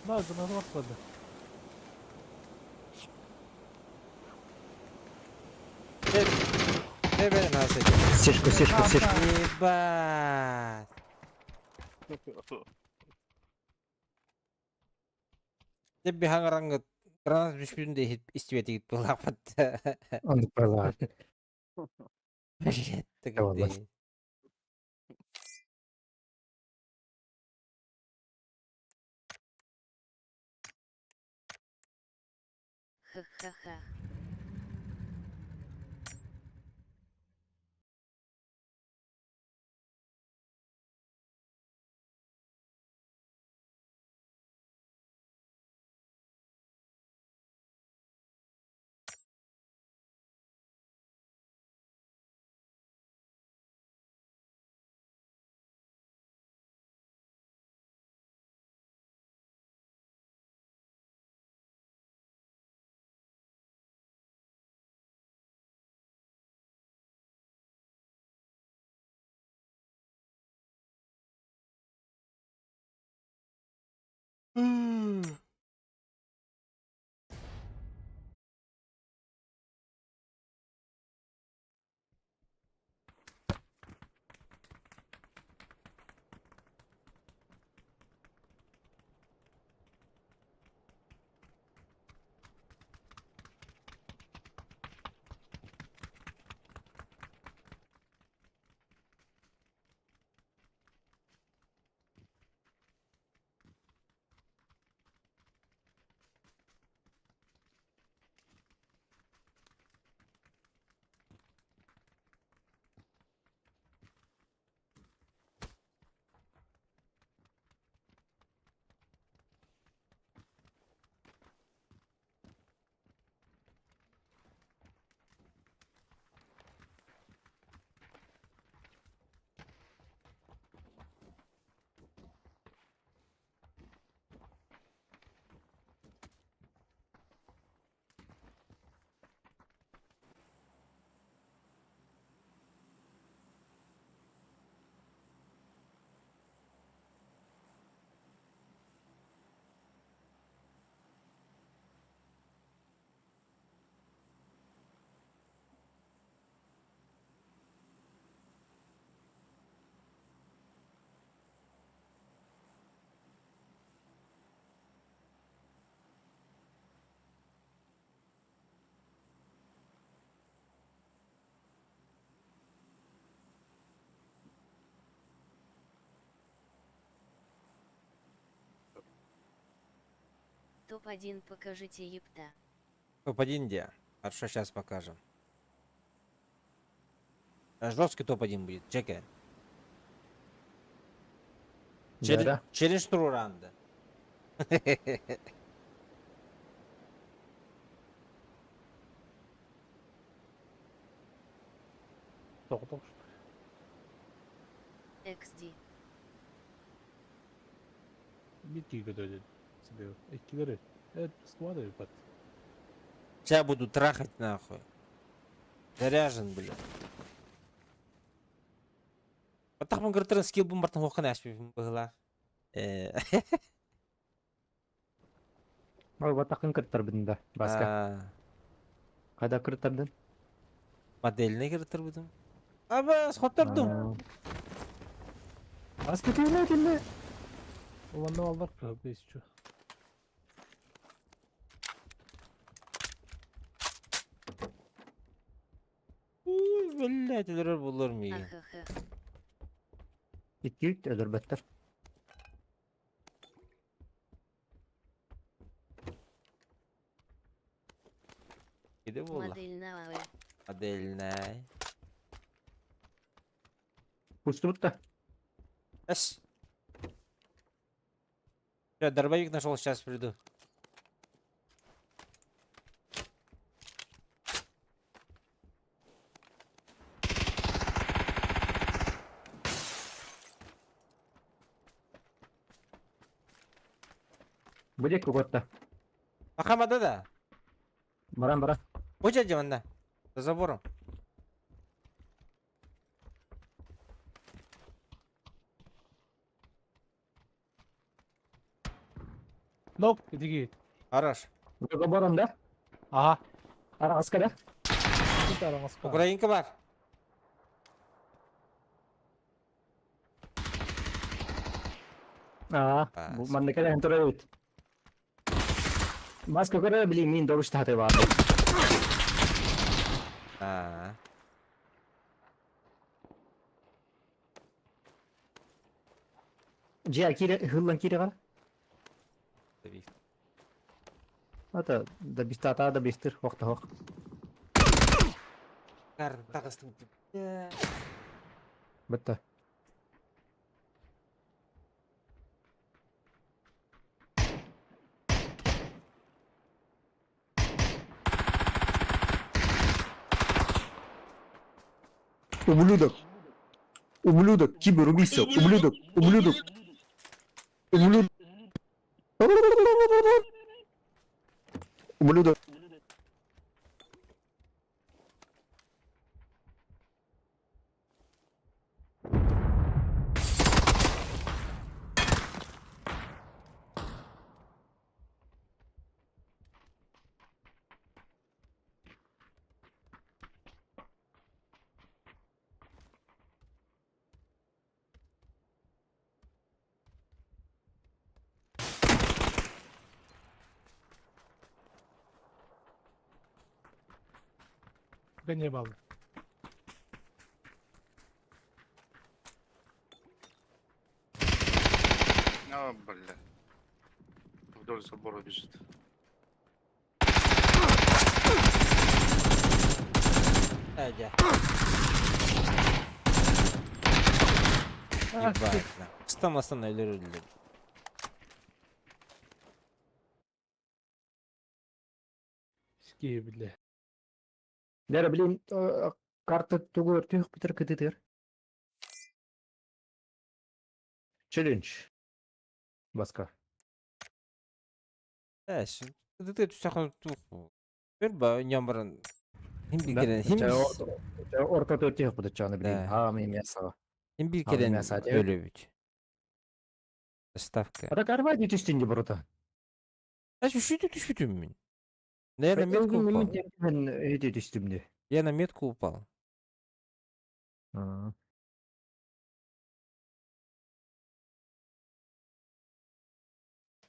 S2: Да, гранат клади.
S3: Эй, бля, на сети.
S6: Сишку.
S3: Ебать. Деп би хаңараңғы гранат бүшкүндей истебети гит булақпат.
S6: Он права.
S3: Блядь,
S6: Ладно.
S3: тігілдей.
S1: Ха-ха-ха. Топ-1 покажите епта.
S3: Топ-1 где? Хорошо, сейчас покажем. Жесткий топ-1 будет, чекай.
S6: Дәрі.
S3: Челлендж тұру ранды.
S2: Тоқ.
S1: XD.
S2: Метки готовят себе. Экилеры. Это стволы, бат.
S3: Сейчас буду трахать нахуй. Заряжен, блядь. Вот так мы говорим, скилл бумбартын оқын ашпен бұғыла.
S6: Ой, батақын кірттір бұдында. Басқа. Қайда кірттірдің?
S3: Моделіне кірттір бұдым. Аба, сқоттырдым.
S6: Басқа түйілі.
S2: Ulan aldık da biz şu.
S3: Блядь, өлер болар ма екен?
S1: Ахаха.
S6: Итке өлір бәттір.
S3: Кеде болар?
S1: Модельная.
S3: Модельная.
S6: Пусты бұтта.
S3: Эш. Всё, дробовик нашел, сейчас приду.
S6: Бөлек көкотта.
S3: Ахамада да.
S6: Барам.
S3: Хоча жаманда. За забором.
S2: Нок, иди.
S3: Хорош.
S6: Көкө барам да.
S2: Ага.
S6: Арағасқа да.
S2: Тут арамыз бар.
S3: Украинка бар.
S6: Бұл мандекелі әнтұры өт. Бас көкөрі білейм, мен дұрыш тәті бар. Жия, хыллан кире қара. Ата, да бистата да бистір, оқты оқ.
S3: Кар, тағыстың.
S6: Бітті.
S7: Ублюдок. Ублюдок. Кибер, убийца. Ублюдок. Ублюдок. Ублюдок. Ублюдок.
S2: Ben не балды.
S5: А, бля. Вдоль забора бежит.
S3: Әйдә.
S2: Ah,
S3: Ебать. Стамастан өлер өлер.
S2: ски, бля.
S6: Дәрі білейм, карты түгір түйік бітір кітетер. Челлендж. Басқа.
S3: Әш. Ты түсақын туқ. Бір ба, нямбырын. Хим bir
S6: Да,
S3: kere. Him
S6: орта түйік бітір чаны білейм.
S3: Да.
S6: Мен ясаға.
S3: bir kere
S6: mesela diyor.
S3: öyle bir. Ставка.
S6: Ата карва дит үстінде бұрыта.
S3: Әш үшіді түшпітім мен. Я на метку упал.
S6: Мен өйде үстімде.
S3: Я на метку упал.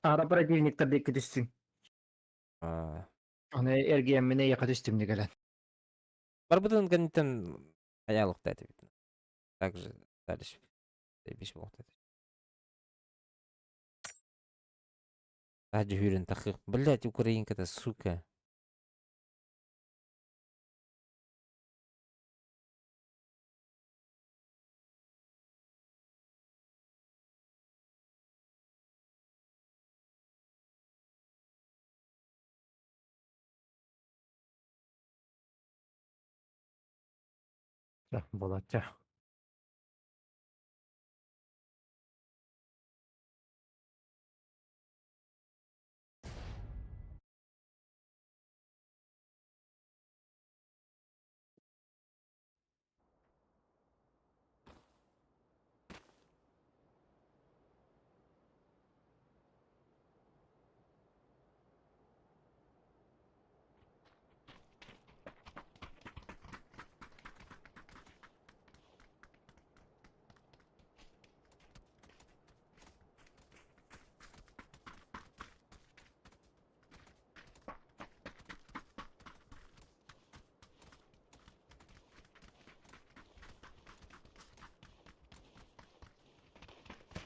S6: Ара противниктар декі түстің.
S3: А.
S6: Аны әргем мене яқа түстімде кәлін.
S3: Бар бұдан гәнеттен аялық дәді бітін. Так же дальше. Беш болық дәді. Аджи хүрін тақиқ. Блядь, украинка-то, сука.
S2: Да, болотя.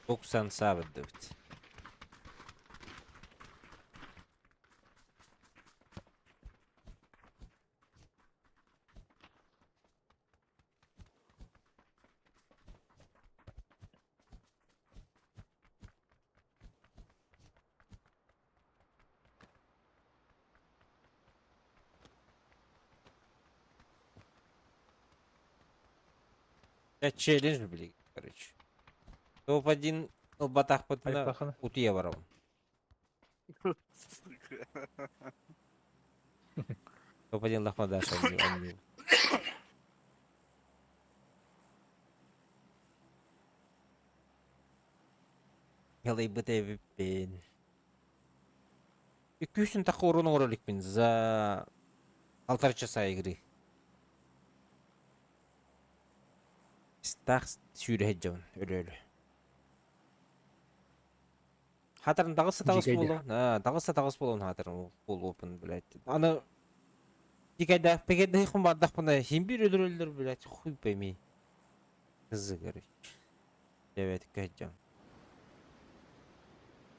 S3: Doksan sabit David. Я челлендж, блин, короче. Топ-1 батах патна
S2: Айтахана.
S3: утия барам. Топ-1 лахмадаш анню. Ялай бытай виппен. 200 тақы орын ораликпен за 1,5 часа игры. Стах сүйрәһет жауын, өлі-өлі. Хатырын тағысы
S6: Жикайда.
S3: болуын, тағысы болуын хатырын ол опын, блядь. Аны Жикайда, пекетті хиқым бардақ бұна, химбир өлір, блядь, хуй пойми. Қызы, короче. Девет, кәйт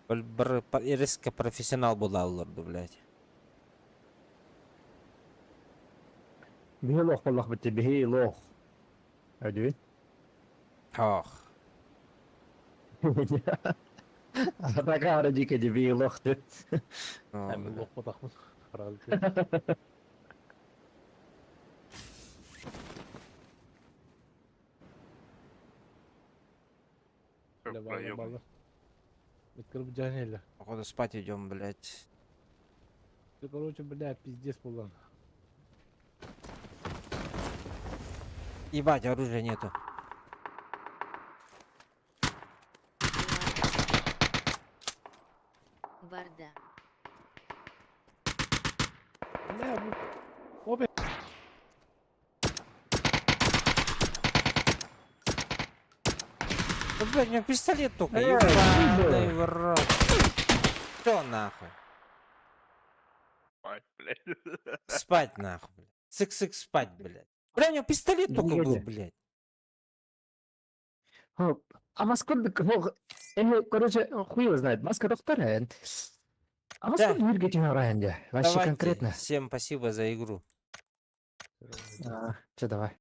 S3: бір резко профессионал бола алырды, блядь.
S6: Бихи лох боллах бітті, бихи лох. Ödü.
S3: Ах.
S6: Атака арыдик эди бихи лохты.
S2: Hem lokma takmış. Herhalde. Öyle bağlı
S5: Проеб.
S2: bağlı. Открыл джанели.
S3: Походу спать идем, блядь.
S2: Ты, короче, бля, пиздец полон.
S3: Ебать, оружия нету.
S1: Барда.
S2: Бля, обе.
S3: Да, блядь, у меня пистолет только.
S6: Эй,
S3: Ебаный
S6: пидор.
S3: в рот. Что нахуй?
S5: Ай, блядь.
S3: Спать нахуй, блядь. Сык-сык спать, блядь. Бля, у меня пистолет только был,
S6: Ебать.
S3: блядь.
S6: А маска, короче, хуй его знает. Маска доктора. А маска
S3: Да.
S6: виргетин оранде. Вообще
S3: Давайте.
S6: конкретно.
S3: Всем спасибо за игру.
S6: Че, давай.